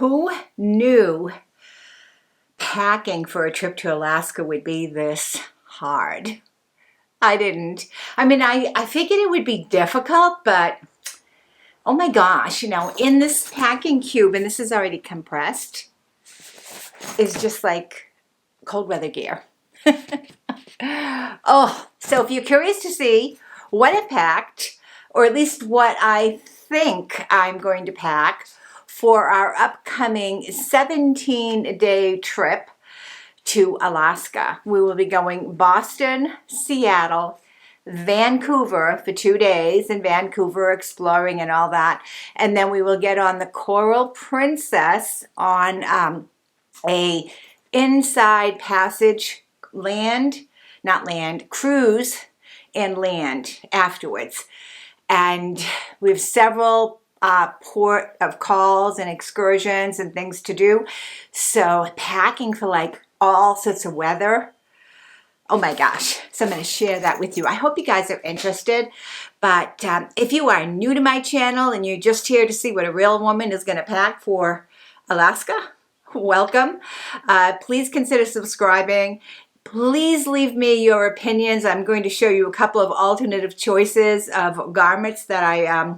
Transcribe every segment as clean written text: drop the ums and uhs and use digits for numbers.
Who knew packing for a trip to Alaska would be this hard? I didn't. I mean, I figured it would be difficult, but oh my gosh, in this packing cube, and this is already compressed, is just like cold weather gear. Oh, so if you're curious to see what I packed, or at least what I think I'm going to pack for our upcoming 17-day trip to Alaska. We will be going Boston, Seattle, Vancouver for 2 days in Vancouver, exploring and all that. And then we will get on the Coral Princess on a inside passage cruise and land afterwards. And we have several port of calls and excursions and things to do. So packing for like all sorts of weather. Oh my gosh. So I'm going to share that with you. I hope you guys are interested. But if you are new to my channel and you're just here to see what a real woman is going to pack for Alaska, welcome. Please consider subscribing. Please leave me your opinions. I'm going to show you a couple of alternative choices of garments that I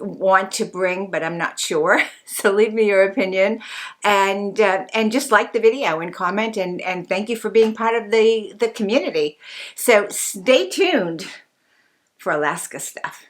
want to bring, but I'm not sure. So leave me your opinion, and just like the video and comment, and thank you for being part of the community. So stay tuned for Alaska stuff.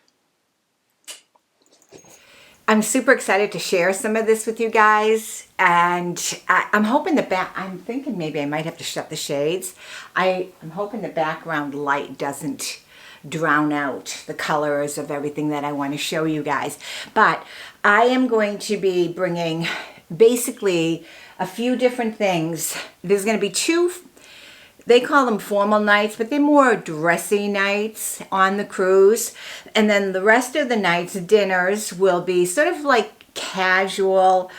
I'm super excited to share some of this with you guys, and I'm hoping I'm thinking maybe I might have to shut the shades. I'm hoping the background light doesn't drown out the colors of everything that I want to show you guys. But I am going to be bringing basically a few different things. There's going to be two, they call them formal nights, but they're more dressy nights on the cruise. And then the rest of the nights, dinners, will be sort of like casual,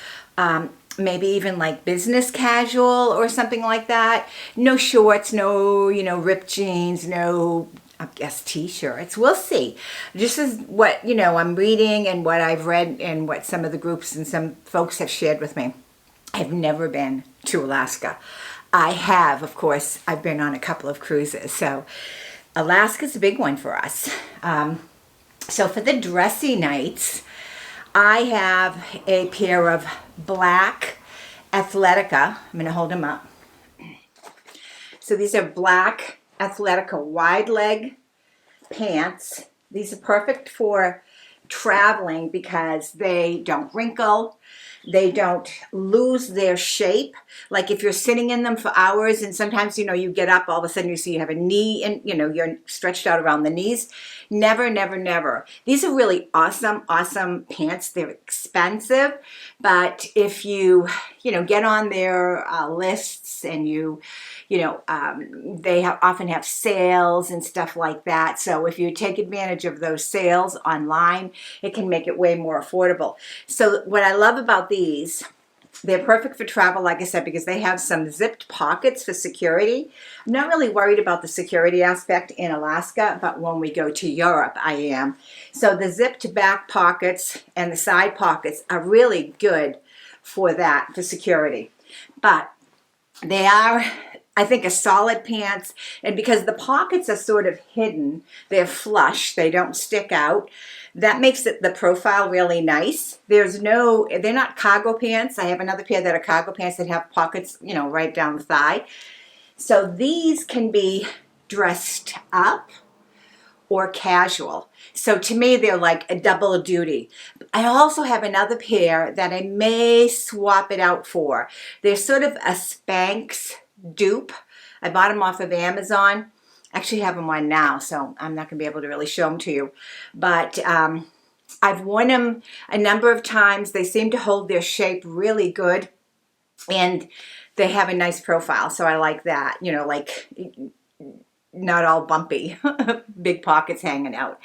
maybe even like business casual or something like that. No shorts, no, ripped jeans, no, I guess, t-shirts. We'll see. This is what, I'm reading and what I've read and what some of the groups and some folks have shared with me. I've never been to Alaska. I have, of course, I've been on a couple of cruises. So Alaska's a big one for us. So for the dressy nights, I have a pair of black Athletica. I'm going to hold them up. So these are black Athletica wide leg pants. These are perfect for traveling because they don't wrinkle. They don't lose their shape. Like if you're sitting in them for hours and sometimes, you get up, all of a sudden you see you have a knee and, you're stretched out around the knees. Never, never, never. These are really awesome, awesome pants. They're expensive, but if you, get on their lists and they often have sales and stuff like that. So if you take advantage of those sales online, it can make it way more affordable. So what I love about these, they're perfect for travel, like I said, because they have some zipped pockets for security. I'm not really worried about the security aspect in Alaska, but when we go to Europe, I am. So the zipped back pockets and the side pockets are really good for that, for security. But they are, I think, a solid pants, and because the pockets are sort of hidden, they're flush, they don't stick out. That makes it the profile really nice. They're not cargo pants. I have another pair that are cargo pants that have pockets, right down the thigh. So these can be dressed up or casual. So to me, they're like a double duty. I also have another pair that I may swap it out for. They're sort of a Spanx dupe. I bought them off of Amazon. Actually have them on now, so I'm not going to be able to really show them to you. But I've worn them a number of times. They seem to hold their shape really good, and they have a nice profile, so I like that. Like not all bumpy, big pockets hanging out.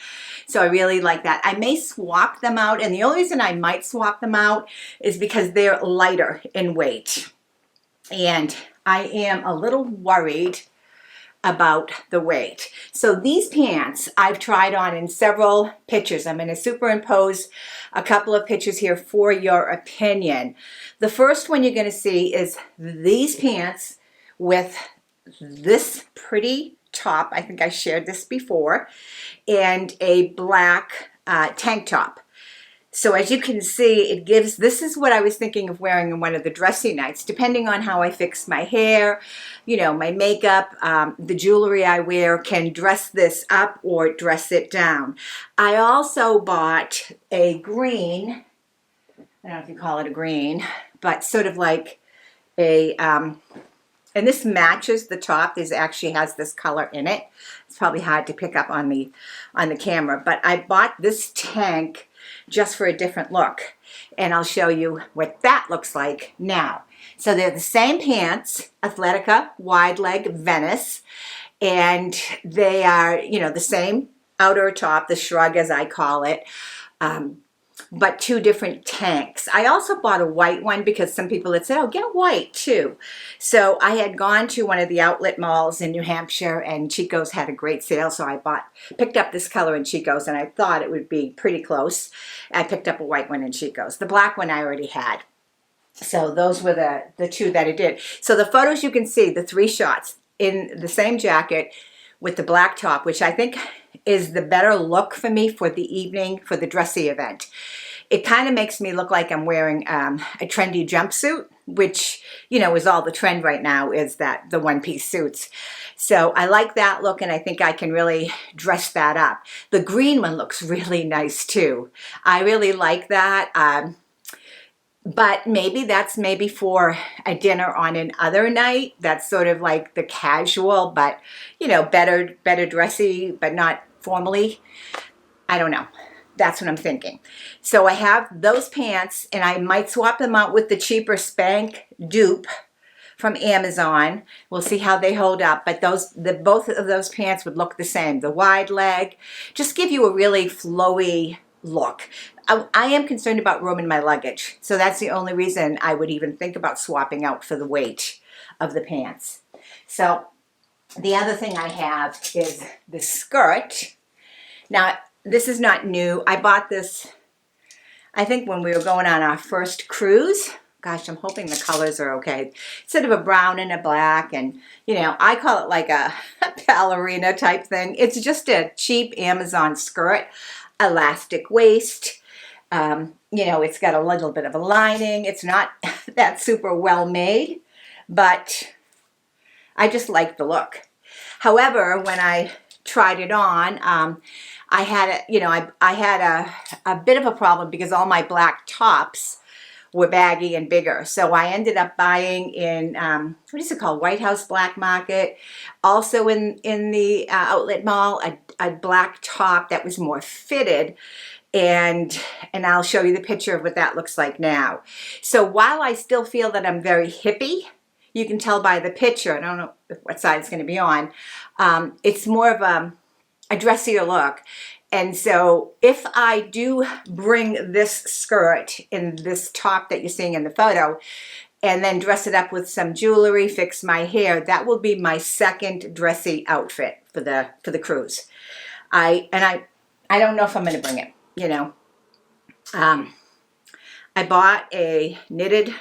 So I really like that. I may swap them out, and the only reason I might swap them out is because they're lighter in weight. And I am a little worried about the weight. So these pants I've tried on in several pictures. I'm going to superimpose a couple of pictures here for your opinion. The first one you're going to see is these pants with this pretty top. I think I shared this before, and a black tank top. So as you can see, it gives, this is what I was thinking of wearing in one of the dressy nights, depending on how I fix my hair, you know, my makeup, the jewelry I wear can dress this up or dress it down. I also bought a green, I don't know if you call it a green, but sort of like a, and this matches the top. This actually has this color in it. It's probably hard to pick up on the camera, but I bought this tank just for a different look, and I'll show you what that looks like now. So they're the same pants, Athletica wide leg Venice, and they are, you know, the same outer top, the shrug as I call it, but two different tanks. I also bought a white one because some people had said, oh, get a white too. So I had gone to one of the outlet malls in New Hampshire, and Chico's had a great sale, so I picked up this color in Chico's, and I thought it would be pretty close. I picked up a white one in Chico's. The black one I already had. So those were the two that I did. So the photos you can see, the three shots in the same jacket with the black top, which I think is the better look for me for the evening, for the dressy event. It kind of makes me look like I'm wearing a trendy jumpsuit, which, you know, is all the trend right now, is that the one-piece suits. So I like that look, and I think I can really dress that up. The green one looks really nice too. I really like that. But maybe that's maybe for a dinner on another night. That's sort of like the casual, but, you know, better dressy, but not formally. I don't know. That's what I'm thinking. So I have those pants, and I might swap them out with the cheaper Spank dupe from Amazon. We'll see how they hold up, but both of those pants would look the same. The wide leg, just give you a really flowy look. I am concerned about room in my luggage, so that's the only reason I would even think about swapping out for the weight of the pants. So the other thing I have is the skirt. Now, this is not new. I bought this, I think, when we were going on our first cruise. Gosh, I'm hoping the colors are okay. It's sort of a brown and a black, and, you know, I call it like a ballerina type thing. It's just a cheap Amazon skirt, elastic waist. You know, it's got a little bit of a lining. It's not that super well made, but I just like the look. However, when I tried it on, I had I had a bit of a problem because all my black tops were baggy and bigger. So I ended up buying in, what is it called? White House Black Market. Also in the outlet mall, a black top that was more fitted. And I'll show you the picture of what that looks like now. So while I still feel that I'm very hippie, you can tell by the picture, I don't know what side it's going to be on, it's more of a dressier look. And so if I do bring this skirt in this top that you're seeing in the photo, and then dress it up with some jewelry, fix my hair, that will be my second dressy outfit for the cruise. I don't know if I'm going to bring it, you know. I bought a knitted,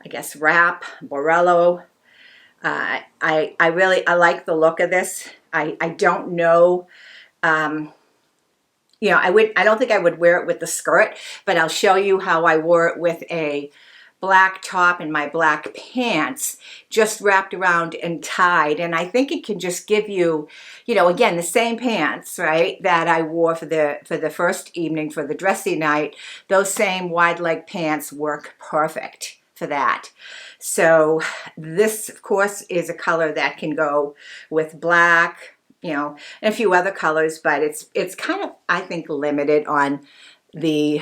I guess, wrap, Borello. I like the look of this. I don't know, you know, I don't think I would wear it with the skirt, but I'll show you how I wore it with a black top and my black pants, just wrapped around and tied. And I think it can just give you, you know, again, the same pants, right, that I wore for the first evening for the dressy night. Those same wide leg pants work perfect for that. So this, of course, is a color that can go with black, you know, and a few other colors, but it's kind of, I think, limited on the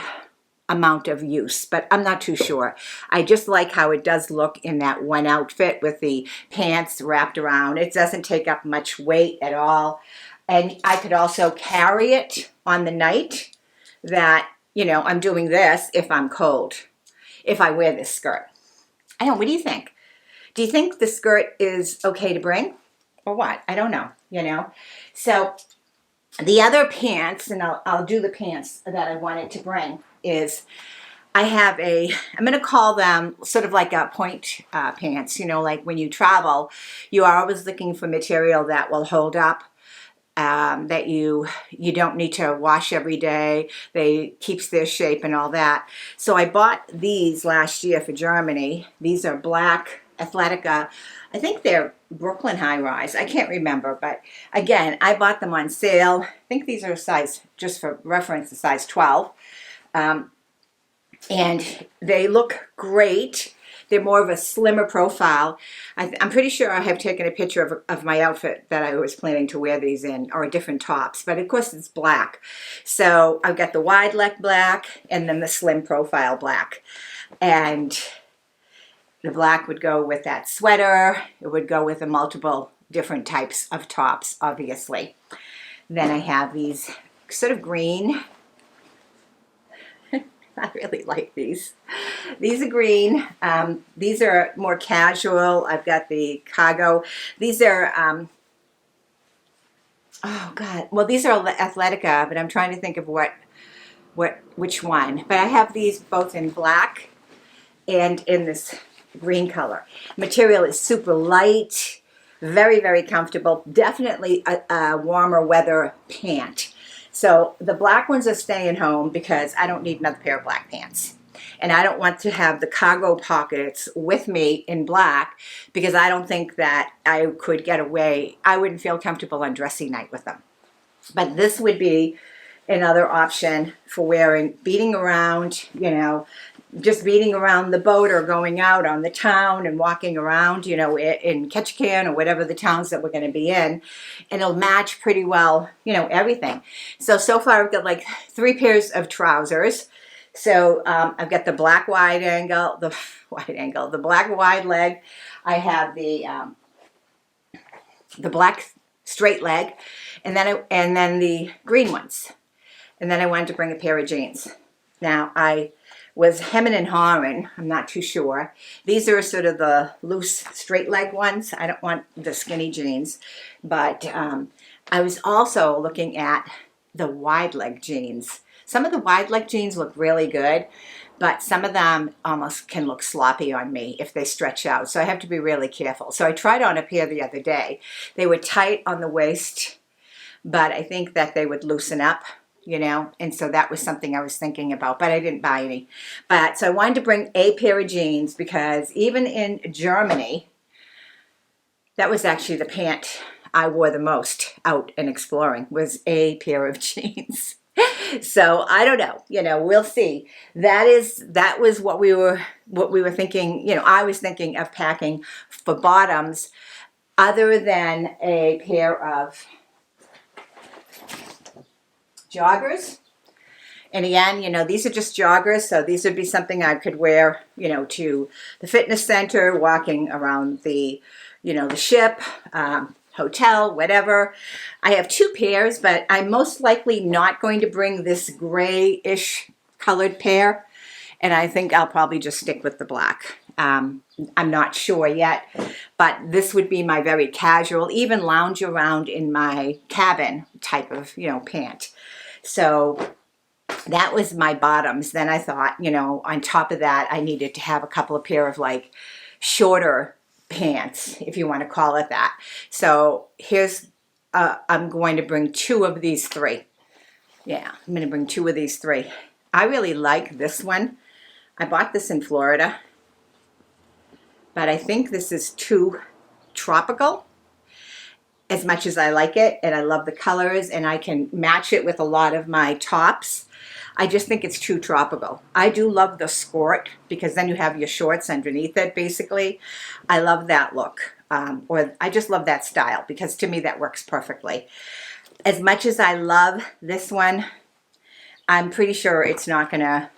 amount of use, but I'm not too sure. I just like how it does look in that one outfit with the pants wrapped around. It doesn't take up much weight at all. And I could also carry it on the night that, you know, I'm doing this if I'm cold, if I wear this skirt. I don't know, what do you think? Do you think the skirt is okay to bring or what? I don't know, you know. So the other pants, and I'll do the pants that I wanted to bring, is I have I'm going to call them sort of like a point pants, you know, like when you travel, you are always looking for material that will hold up. That you don't need to wash every day. They keeps their shape and all that. So I bought these last year for Germany. These are black Athletica. I think they're Brooklyn high rise. I can't remember, but again, I bought them on sale. I think these are a size, just for reference, a size 12. And they look great. They're more of a slimmer profile. I'm pretty sure I have taken a picture of my outfit that I was planning to wear these in, or different tops, but of course it's black. So I've got the wide leg black and then the slim profile black. And the black would go with that sweater. It would go with the multiple different types of tops, obviously. Then I have these sort of green. I really like these. These are green. These are more casual. I've got the cargo. These are, oh God. Well, these are Athletica, but I'm trying to think of which one. But I have these both in black and in this green color. Material is super light, very, very comfortable. Definitely a warmer weather pant. So the black ones are staying home because I don't need another pair of black pants. And I don't want to have the cargo pockets with me in black because I don't think that I could get away. I wouldn't feel comfortable on dressy night with them. But this would be another option for wearing, beating around, you know, just beating around the boat or going out on the town and walking around, you know, in Ketchikan or whatever the towns that we're going to be in. And it'll match pretty well, you know, everything. So far I've got like 3 pairs of trousers. So I've got the black wide angle, the black wide leg. I have the black straight leg, and then the green ones. And then I wanted to bring a pair of jeans. Now I was hemming and hawing. I'm not too sure. These are sort of the loose straight leg ones. I don't want the skinny jeans. But I was also looking at the wide leg jeans. Some of the wide leg jeans look really good, but some of them almost can look sloppy on me if they stretch out. So I have to be really careful. So I tried on a pair the other day. They were tight on the waist, but I think that they would loosen up, you know, and so that was something I was thinking about, but I didn't buy any. But so I wanted to bring a pair of jeans because even in Germany, that was actually the pant I wore the most out and exploring, was a pair of jeans. So I don't know, you know, we'll see. That was what we were thinking, you know, I was thinking of packing for bottoms other than a pair of joggers. And again, you know, these are just joggers, so these would be something I could wear, you know, to the fitness center, walking around the, you know, the ship, hotel, whatever. I have 2 pairs, but I'm most likely not going to bring this grayish colored pair, and I think I'll probably just stick with the black. I'm not sure yet, but this would be my very casual, even lounge around in my cabin type of, you know, pant. So that was my bottoms. Then I thought, you know, on top of that, I needed to have a couple of pair of like shorter pants, if you want to call it that. So here's, I'm going to bring 2 of these 3. Yeah, I'm going to bring 2 of these 3. I really like this one. I bought this in Florida, but I think this is too tropical as much as I like it, and I love the colors, and I can match it with a lot of my tops. I just think it's too tropical. I do love the skirt because then you have your shorts underneath it, basically. I love that look, or I just love that style because to me that works perfectly. As much as I love this one, I'm pretty sure it's not gonna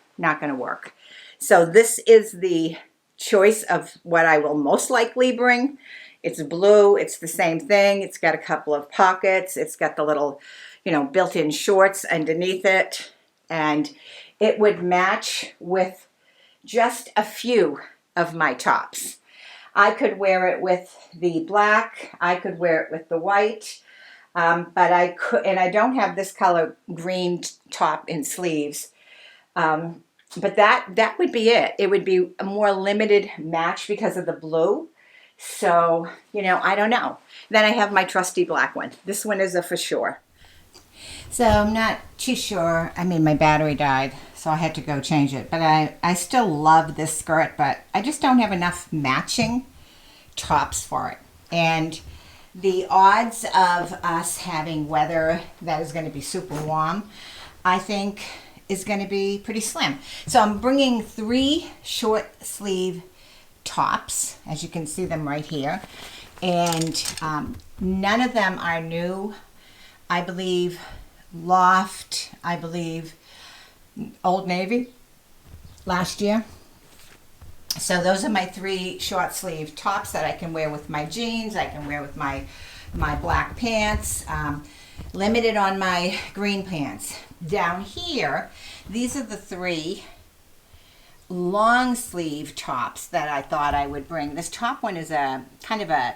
work. So this is the choice of what I will most likely bring. It's blue. It's the same thing. It's got a couple of pockets. It's got the little, you know, built-in shorts underneath it. And it would match with just a few of my tops. I could wear it with the black. I could wear it with the white. But I could, and I don't have this color green top and sleeves. But that would be it. It would be a more limited match because of the blue. So, I don't know. Then I have my trusty black one. This one is a for sure. So I'm not too sure. I mean, my battery died, so I had to go change it. But I still love this skirt, but I just don't have enough matching tops for it. And the odds of us having weather that is going to be super warm, I think, is going to be pretty slim. So I'm bringing 3 short sleeve tops, as you can see them right here. And none of them are new. I believe Loft, I believe Old Navy last year. So those are my 3 short sleeve tops that I can wear with my jeans. I can wear with my black pants. Limited on my green pants. Down here, these are the 3 long sleeve tops that I thought I would bring. This top one is a kind of a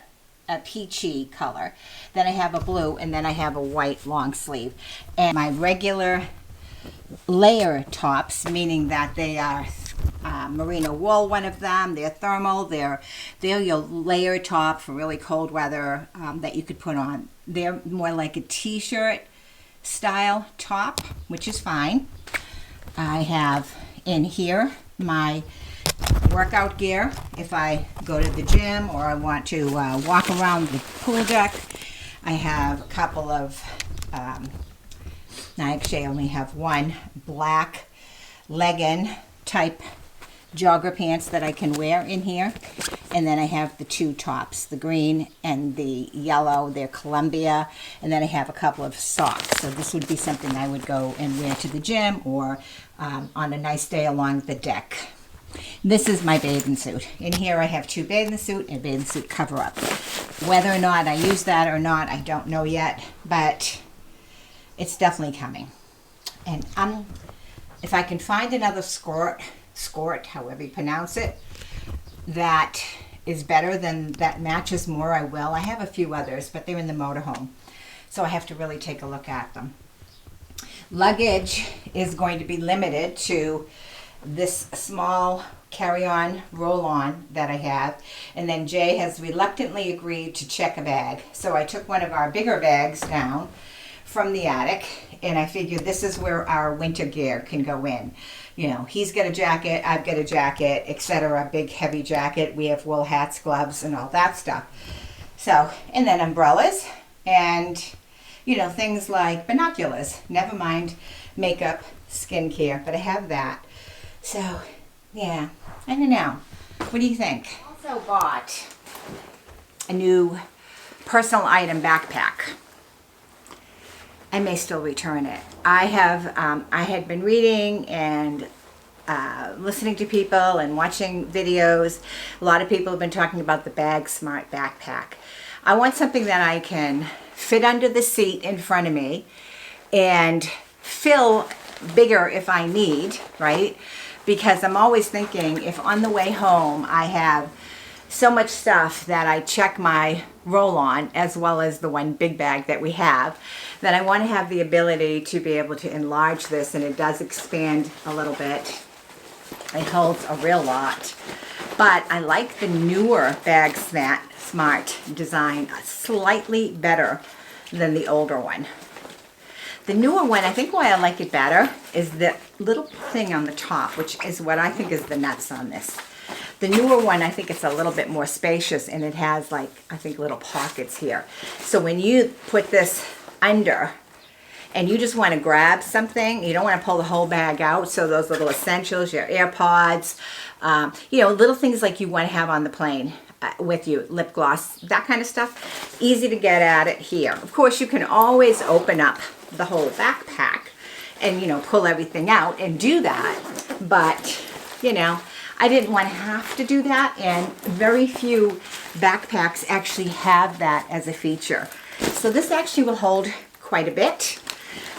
peachy color. Then I have a blue, and then I have a white long sleeve. And my regular layer tops, meaning that they are merino wool, one of them. They're thermal. They're your layer top for really cold weather that you could put on. They're more like a t-shirt style top, which is fine. I have in here my workout gear if I go to the gym or I want to walk around the pool deck. I have a couple of, I actually only have one black legging type jogger pants that I can wear in here. And then I have the 2 tops, the green and the yellow. They're Columbia. And then I have a couple of socks. So this would be something I would go and wear to the gym or on a nice day along the deck. This is my bathing suit. In here I have 2 bathing suit and bathing suit cover up. Whether or not I use that or not, I don't know yet, but it's definitely coming. And if I can find another skirt, however you pronounce it, that is better than that matches more, I will. I have a few others, but they're in the motorhome, so I have to really take a look at them. Luggage is going to be limited to this small carry-on roll-on that I have, and then Jay has reluctantly agreed to check a bag. So I took one of our bigger bags down from the attic, and I figured this is where our winter gear can go in. He's got a jacket, I've got a jacket, etc. Big heavy jacket. We have wool hats, gloves, and all that stuff. So, and then umbrellas and things like binoculars. Never mind makeup, skincare, but I have that. So, yeah, I don't know. What do you think? Also bought a new personal item backpack. I may still return it. I had been reading and listening to people and watching videos. A lot of people have been talking about the Bag Smart backpack. I want something that I can fit under the seat in front of me and fill bigger if I need, right? Because I'm always thinking if on the way home I have so much stuff that I check my roll-on as well as the one big bag that we have, that I want to have the ability to be able to enlarge this, and it does expand a little bit. It holds a real lot. But I like the newer Bag Smart design slightly better than the older one. The newer one, I think why I like it better is the little thing on the top, which is what I think is the nuts on this. The newer one, I think it's a little bit more spacious, and it has I think little pockets here. So when you put this under and you just want to grab something, you don't want to pull the whole bag out. So those little essentials, your AirPods, little things like you want to have on the plane with you, lip gloss, that kind of stuff, easy to get at it here. Of course, you can always open up the whole backpack and, pull everything out and do that. But, I didn't want to have to do that, and very few backpacks actually have that as a feature. So this actually will hold quite a bit,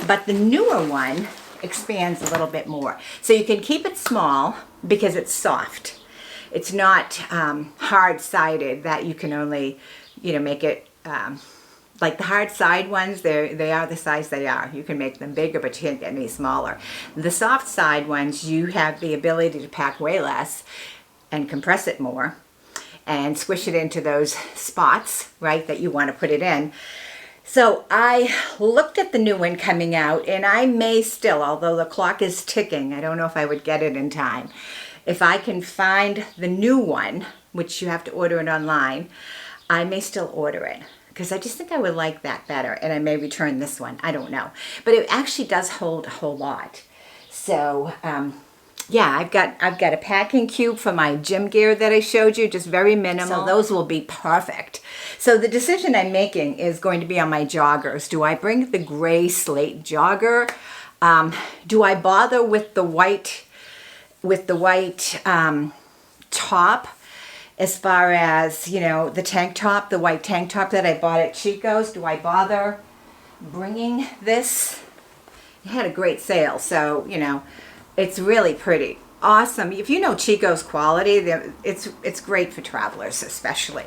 but the newer one expands a little bit more. So you can keep it small because it's soft. it's not hard-sided that you can only, make it like the hard side ones. They are the size they are. You can make them bigger, but you can't get any smaller. The soft side ones, you have the ability to pack way less and compress it more and squish it into those spots, right, that you want to put it in. So I looked at the new one coming out, and I may still, although the clock is ticking, I don't know if I would get it in time. If I can find the new one, which you have to order it online, I may still order it, because I just think I would like that better, and I may return this one. I don't know. But it actually does hold a whole lot. So, yeah, I've got a packing cube for my gym gear that I showed you, just very minimal. So those will be perfect. So the decision I'm making is going to be on my joggers. Do I bring the gray slate jogger? Do I bother with the white top, as far as, the tank top, the white tank top that I bought at Chico's? Do I bother bringing this? It had a great sale, so, it's really pretty. Awesome. If you know Chico's quality, it's great for travelers, especially,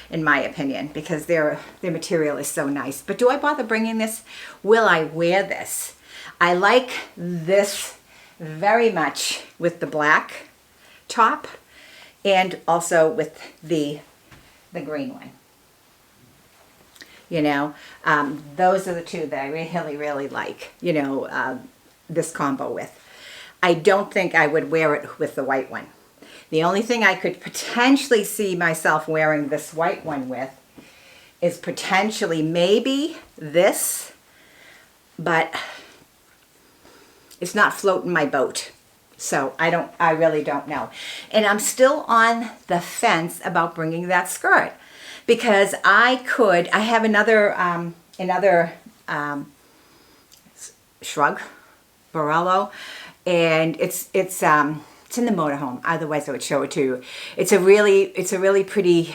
in my opinion, because their material is so nice. But do I bother bringing this? Will I wear this? I like this very much with the black top and also with the green one. Those are the two that I really, really like, this combo with. I don't think I would wear it with the white one. The only thing I could potentially see myself wearing this white one with is potentially maybe this, but it's not floating my boat. So I really don't know. And I'm still on the fence about bringing that skirt, because I have another shrug, Borello, and it's in the motorhome. Otherwise I would show it to you. It's a really pretty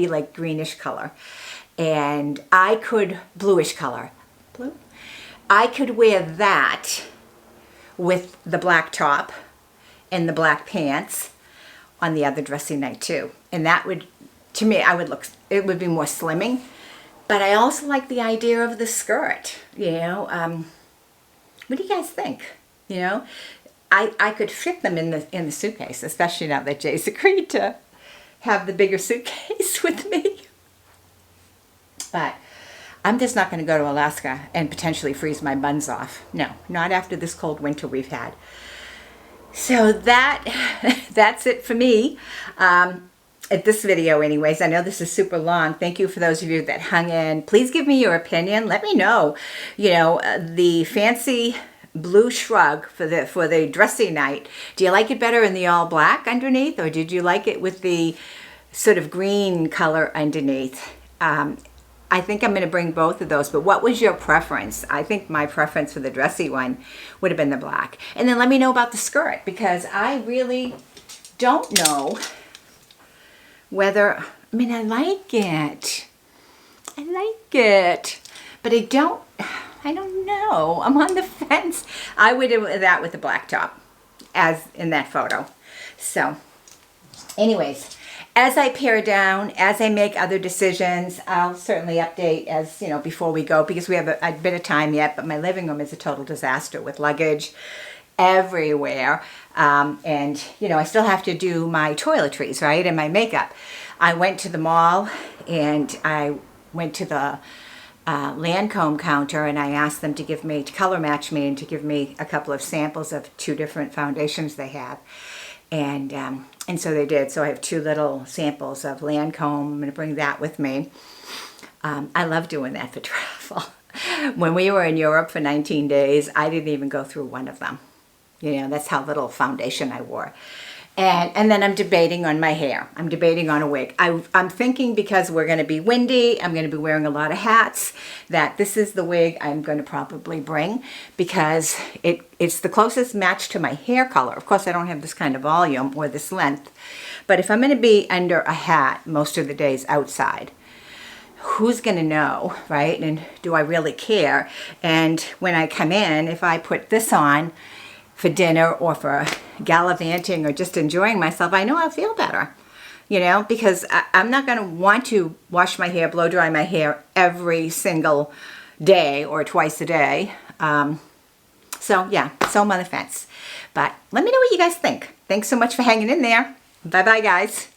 like greenish color. And bluish color. Blue? I could wear that with the black top and the black pants on the other dressy night too. And that would, to me, it would be more slimming. But I also like the idea of the skirt, What do you guys think? I could fit them in the suitcase, especially now that Jay's agreed to have the bigger suitcase with me. But I'm just not going to go to Alaska and potentially freeze my buns off. No, not after this cold winter we've had. So that's it for me. At this video anyways. I know this is super long. Thank you for those of you that hung in. Please give me your opinion. Let me know, the fancy blue shrug for the dressy night. Do you like it better in the all black underneath, or did you like it with the sort of green color underneath? I think I'm going to bring both of those, but what was your preference? I think my preference for the dressy one would have been the black. And then let me know about the skirt, because I really don't know whether, I like it. But I don't know. I'm on the fence. I would do that with the black top, as in that photo. So, anyways, as I pare down, as I make other decisions, I'll certainly update as, before we go, because we have a bit of time yet, but my living room is a total disaster with luggage everywhere. And, I still have to do my toiletries, right, and my makeup. I went to the mall, and I went to the Lancome counter, and I asked them to color match me and to give me a couple of samples of 2 different foundations they have. And so they did. So I have 2 little samples of Lancome. I'm going to bring that with me. I love doing that for travel. When we were in Europe for 19 days, I didn't even go through one of them. That's how little foundation I wore. And then I'm debating on my hair. I'm debating on a wig. I'm thinking, because we're going to be windy, I'm going to be wearing a lot of hats, that this is the wig I'm going to probably bring, because it's the closest match to my hair color. Of course, I don't have this kind of volume or this length. But if I'm going to be under a hat most of the days outside, who's going to know, right? And do I really care? And when I come in, if I put this on for dinner or for gallivanting or just enjoying myself, I know I'll feel better. You know, because I'm not going to want to wash my hair, blow dry my hair every single day or twice a day. So yeah, so I'm on the fence. But let me know what you guys think. Thanks so much for hanging in there. Bye-bye, guys.